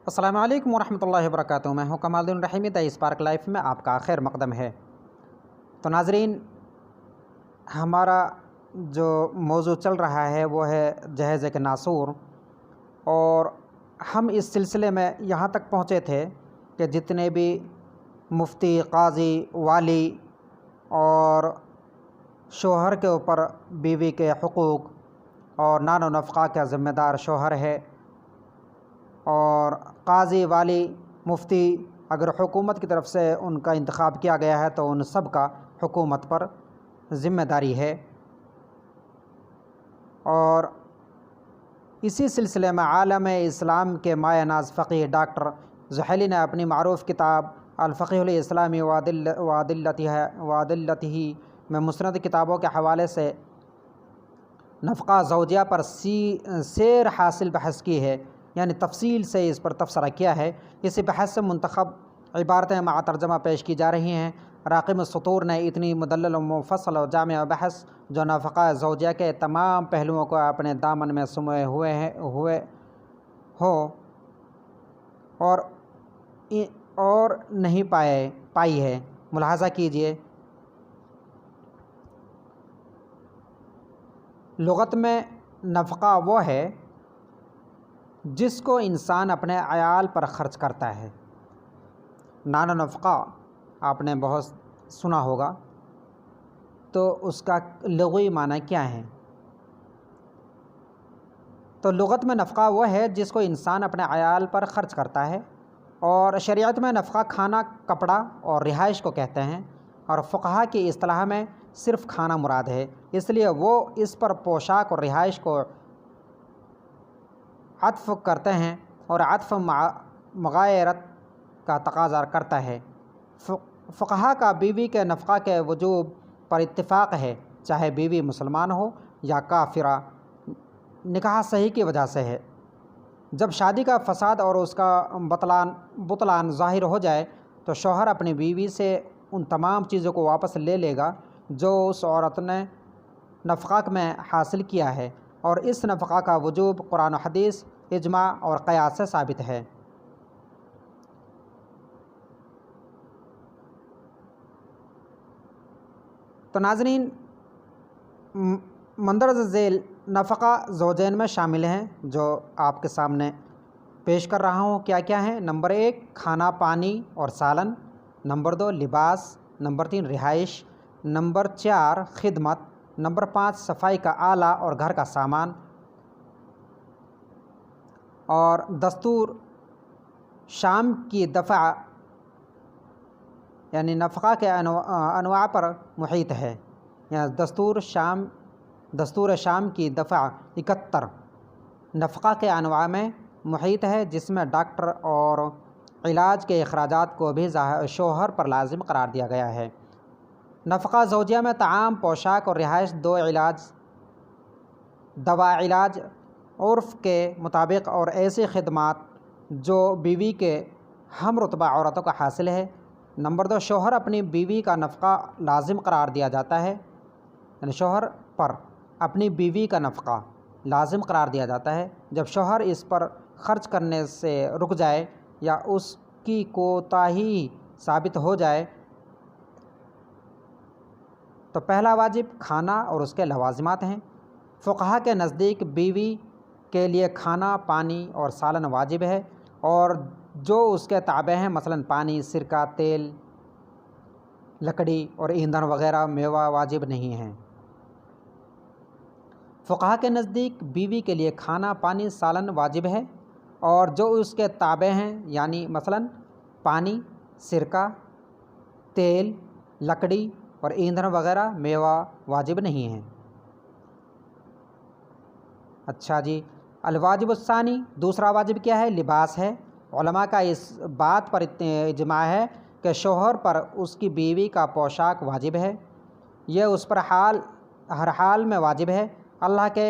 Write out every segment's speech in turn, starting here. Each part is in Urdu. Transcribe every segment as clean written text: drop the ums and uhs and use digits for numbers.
السلام علیکم ورحمۃ اللہ وبرکاتہ۔ میں ہوں کمال الدین رحیمی، دی اسپارک لائف میں آپ کا خیر مقدم ہے۔ تو ناظرین، ہمارا جو موضوع چل رہا ہے وہ ہے جہیز ناصور، اور ہم اس سلسلے میں یہاں تک پہنچے تھے کہ جتنے بھی مفتی، قاضی، والی اور شوہر کے اوپر بیوی کے حقوق اور نان و نفقہ کا ذمہ دار شوہر ہے، اور قاضی، والی، مفتی اگر حکومت کی طرف سے ان کا انتخاب کیا گیا ہے تو ان سب کا حکومت پر ذمہ داری ہے۔ اور اسی سلسلے میں عالم اسلام کے مایہ ناز فقیہ ڈاکٹر زحیلی نے اپنی معروف کتاب الفقہ الاسلامی وادلتہ میں مسند کتابوں کے حوالے سے نفقہ زوجیہ پر سیر حاصل بحث کی ہے، یعنی تفصیل سے اس پر تبصرہ کیا ہے۔ اسی بحث سے منتخب عبارتیں مع ترجمہ پیش کی جا رہی ہیں۔ راقم السطور نے اتنی مدلل و مفصل و جامع بحث جو نفقہ زوجیہ کے تمام پہلوؤں کو اپنے دامن میں سموئے ہوئے ہو اور نہیں پائی ہے۔ ملاحظہ کیجئے، لغت میں نفقہ وہ ہے جس کو انسان اپنے عیال پر خرچ کرتا ہے۔ نان و نفقہ آپ نے بہت سنا ہوگا، تو اس کا لغوی معنی کیا ہے؟ تو لغت میں نفقہ وہ ہے جس کو انسان اپنے عیال پر خرچ کرتا ہے، اور شریعت میں نفقہ کھانا، کپڑا اور رہائش کو کہتے ہیں، اور فقہا کی اصطلاح میں صرف کھانا مراد ہے، اس لیے وہ اس پر پوشاک اور رہائش کو عطف کرتے ہیں، اور عطف مغایرت کا تقاضا کرتا ہے۔ فقہا کا بیوی کے نفقہ کے وجوب پر اتفاق ہے، چاہے بیوی مسلمان ہو یا کافرہ، نکاح صحیح کی وجہ سے ہے۔ جب شادی کا فساد اور اس کا بطلان ظاہر ہو جائے تو شوہر اپنی بیوی سے ان تمام چیزوں کو واپس لے لے گا جو اس عورت نے نفقہ میں حاصل کیا ہے، اور اس نفقہ کا وجوب قرآن و حدیث، اجماع اور قیاس سے ثابت ہے۔ تو ناظرین، مندرجہ ذیل نفقہ زوجین میں شامل ہیں جو آپ کے سامنے پیش کر رہا ہوں۔ کیا کیا ہیں؟ نمبر 1 کھانا، پانی اور سالن، نمبر 2 لباس، نمبر 3 رہائش، نمبر 4 خدمت، نمبر 5 صفائی کا آلہ اور گھر کا سامان، اور دستور شام کی دفع یعنی نفقہ کے انواع پر محیط ہے، یعنی دستور شام کی دفع 71 نفقہ کے انواع میں محیط ہے، جس میں ڈاکٹر اور علاج کے اخراجات کو بھی شوہر پر لازم قرار دیا گیا ہے۔ نفقہ زوجیہ میں طعام، پوشاک اور رہائش، دوا علاج عرف کے مطابق، اور ایسی خدمات جو بیوی کے ہم رتبہ عورتوں کا حاصل ہے۔ نمبر 2 شوہر اپنی بیوی کا نفقہ لازم قرار دیا جاتا ہے، یعنی شوہر پر اپنی بیوی کا نفقہ لازم قرار دیا جاتا ہے۔ جب شوہر اس پر خرچ کرنے سے رک جائے یا اس کی کوتاہی ثابت ہو جائے تو پہلا واجب کھانا اور اس کے لوازمات ہیں۔ فقہا کے نزدیک بیوی کے لیے کھانا، پانی اور سالن واجب ہے، اور جو اس کے تابع ہیں مثلا پانی، سرکہ، تیل، لکڑی اور ایندھن وغیرہ میوہ واجب نہیں ہیں۔ فقہا کے نزدیک بیوی کے لیے کھانا، پانی، سالن واجب ہے، اور جو اس کے تابع ہیں یعنی مثلا پانی، سرکہ، تیل، لکڑی اور ایندھن وغیرہ میوہ واجب نہیں ہیں۔ اچھا جی، الواجب الثانی، دوسرا واجب کیا ہے؟ لباس ہے۔ علماء کا اس بات پر اجماع ہے کہ شوہر پر اس کی بیوی کا پوشاک واجب ہے، یہ اس پر ہر حال میں واجب ہے، اللہ کے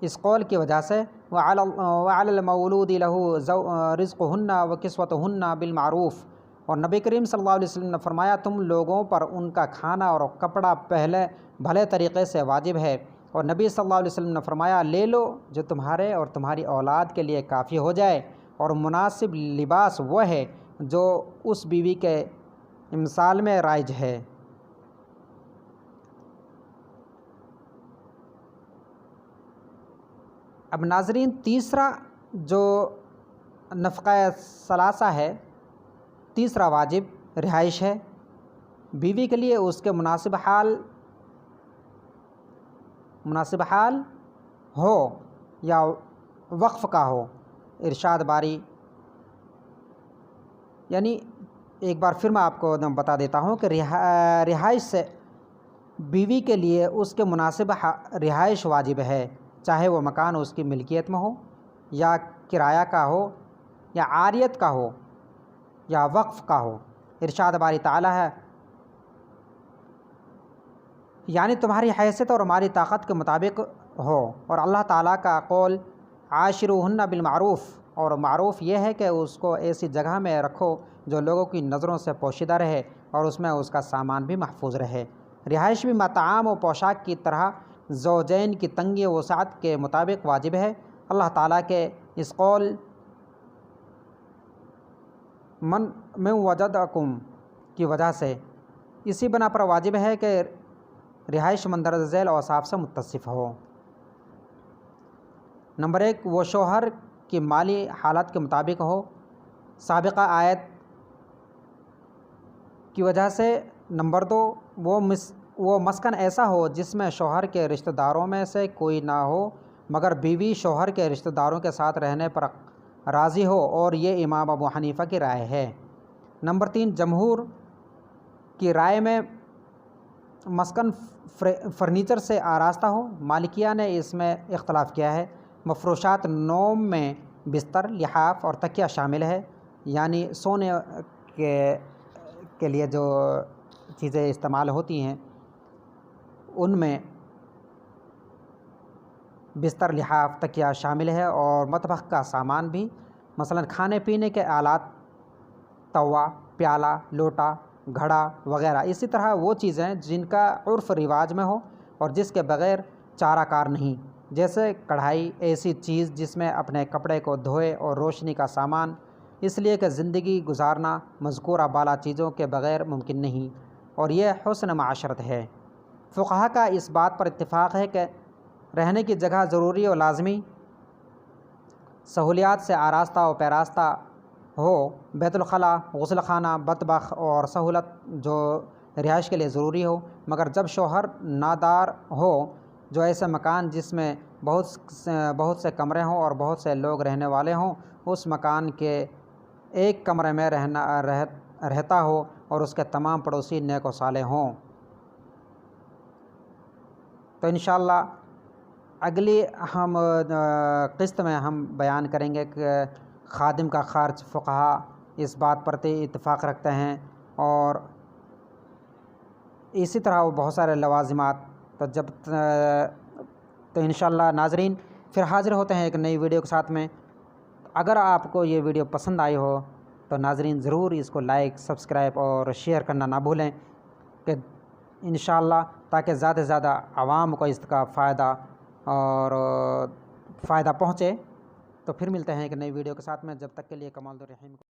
اس قول کی وجہ سے وَعَلَى الْمَوْلُودِ لَهُ رِزْقُهُنَّ وَكِسْوَتُهُنَّ بِالْمَعْرُوفِ، اور نبی کریم صلی اللہ علیہ وسلم نے فرمایا تم لوگوں پر ان کا کھانا اور کپڑا بھلے طریقے سے واجب ہے، اور نبی صلی اللہ علیہ وسلم نے فرمایا لے لو جو تمہارے اور تمہاری اولاد کے لیے کافی ہو جائے، اور مناسب لباس وہ ہے جو اس بیوی کے امثال میں رائج ہے۔ اب ناظرین، تیسرا جو نفقہ ثلاثہ ہے، تیسرا واجب رہائش ہے۔ بیوی کے لیے اس کے مناسب حال ہو یا وقف کا ہو۔ ارشاد باری، یعنی ایک بار پھر میں آپ کو بتا دیتا ہوں کہ رہائش سے بیوی کے لیے اس کے مناسب رہائش واجب ہے، چاہے وہ مکان اس کی ملکیت میں ہو یا کرایہ کا ہو یا عاریت کا ہو یا وقف کا ہو۔ ارشاد باری تعالیٰ ہے، یعنی تمہاری حیثیت اور ہماری طاقت کے مطابق ہو۔ اور اللہ تعالیٰ کا قول عاشروہن بالمعروف، اور معروف یہ ہے کہ اس کو ایسی جگہ میں رکھو جو لوگوں کی نظروں سے پوشیدہ رہے اور اس میں اس کا سامان بھی محفوظ رہے۔ رہائش بھی طعام و پوشاک کی طرح زوجین کی تنگی و وسعت کے مطابق واجب ہے۔ اللہ تعالیٰ کے اس قول من وجدکم کی وجہ سے اسی بنا پر واجب ہے کہ رہائش مندرجہ ذیل اوصاف سے متصف ہو۔ نمبر 1، وہ شوہر کی مالی حالت کے مطابق ہو۔ سابقہ آیت کی وجہ سے۔ نمبر 2، وہ مسکن ایسا ہو جس میں شوہر کے رشتہ داروں میں سے کوئی نہ ہو مگر بیوی شوہر کے رشتہ داروں کے ساتھ رہنے پر راضی ہو، اور یہ امام ابو حنیفہ کی رائے ہے۔ نمبر 3، جمہور کی رائے میں مسکن فرنیچر سے آراستہ ہو۔ مالکیہ نے اس میں اختلاف کیا ہے۔ مفروشات نوم میں بستر، لحاف اور تکیہ شامل ہے، یعنی سونے کے لیے جو چیزیں استعمال ہوتی ہیں ان میں بستر، لحاف، تکیہ شامل ہے، اور مطبخ کا سامان بھی، مثلا کھانے پینے کے آلات، توا، پیالہ، لوٹا، گھڑا وغیرہ۔ اسی طرح وہ چیزیں جن کا عرف رواج میں ہو اور جس کے بغیر چارہ کار نہیں، جیسے کڑھائی، ایسی چیز جس میں اپنے کپڑے کو دھوئے، اور روشنی کا سامان، اس لیے کہ زندگی گزارنا مذکورہ بالا چیزوں کے بغیر ممکن نہیں، اور یہ حسن معاشرت ہے۔ فقہا کا اس بات پر اتفاق ہے کہ رہنے کی جگہ ضروری اور لازمی سہولیات سے آراستہ و پیراستہ ہو۔ بیت الخلاء، غسل خانہ، مطبخ اور سہولت جو رہائش کے لیے ضروری ہو، مگر جب شوہر نادار ہو، جو ایسے مکان جس میں بہت سے کمرے ہوں اور بہت سے لوگ رہنے والے ہوں، اس مکان کے ایک کمرے میں رہتا ہو اور اس کے تمام پڑوسی نیک و صالح ہوں۔ تو انشاءاللہ اگلی قسط میں ہم بیان کریں گے کہ خادم کا خرچ۔ فقہا اس بات پر اتفاق رکھتے ہیں، اور اسی طرح وہ بہت سارے لوازمات۔ تو انشاءاللہ ناظرین پھر حاضر ہوتے ہیں ایک نئی ویڈیو کے ساتھ میں۔ اگر آپ کو یہ ویڈیو پسند آئی ہو تو ناظرین ضرور اس کو لائک، سبسکرائب اور شیئر کرنا نہ بھولیں، کہ انشاءاللہ تاکہ زیادہ سے زیادہ عوام کو اس کا فائدہ پہنچے۔ تو پھر ملتے ہیں ایک نئی ویڈیو کے ساتھ میں، جب تک کے لیے کمال الرحیم کو